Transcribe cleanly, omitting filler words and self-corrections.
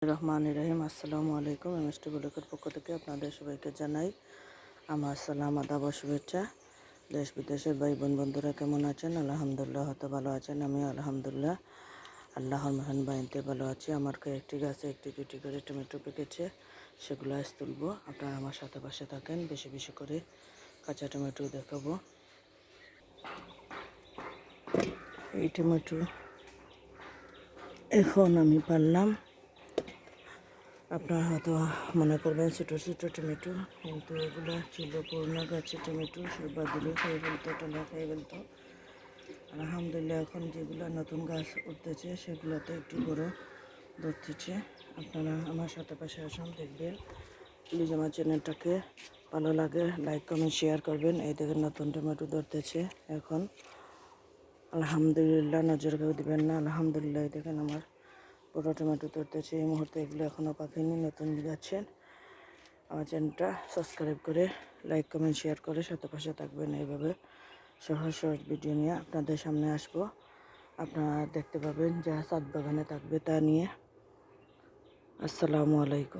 রহমান রহিম। আসসালামু আলাইকুম। এমএসটি ব্লকের পক্ষ থেকে আপনাদের সবাইকে জানাই আমার সালাম, আদাব ও শুভেচ্ছা। দেশ বিদেশের ভাই বোন বন্ধুরা কেমন আছেন? আলহামদুলিল্লাহ হয়তো ভালো আছেন। আমি আলহামদুলিল্লাহ আল্লাহর মহান বাণীতে ভালো আছি। আমার কয়েকটি গাছে একটি দুটি করে টমেটো পেকেছে, সেগুলো আজ তুলবো। আপনারা আমার সাথে পাশে থাকেন, বেশি বেশি করে কাঁচা টমেটো দেখাবো। এই টমেটো এখন আমি পারলাম। আপনারা হয়তো মনে করবেন ছোটো ছোটো টমেটো, কিন্তু এগুলো ছিল পুরোনো গাছের টমেটো। সে বাদুলে খেয়ে ফেলতো, টোনা খেয়ে ফেলতো। আলহামদুলিল্লাহ এখন যেগুলো নতুন গাছ উঠতেছে সেগুলোতে একটু বড় ধরতেছে। আপনারা আমার সাথে পাশে আসুন, দেখবেন। প্লিজ আমার চ্যানেলটাকে ভালো লাগে লাইক কমেন্ট শেয়ার করবেন। এই দেখেন নতুন টমেটো ধরতেছে এখন। আলহামদুলিল্লাহ, নজর কেউ দেবেন না। আলহামদুলিল্লাহ, দেখেন আমার বড় টমেটো ধরতেছে এই মুহূর্তে। এগুলো এখনও পাকেনি, নতুন গাছের। আমার চ্যানেলটা সাবস্ক্রাইব করে লাইক কমেন্ট শেয়ার করে সাথে পাশে থাকবেন। এইভাবে সহজ সহজ ভিডিও নিয়ে আপনাদের সামনে আসবো। আপনারা দেখতে পাবেন যা ছাদ বাগানে থাকবে তা নিয়ে। আসসালামু আলাইকুম।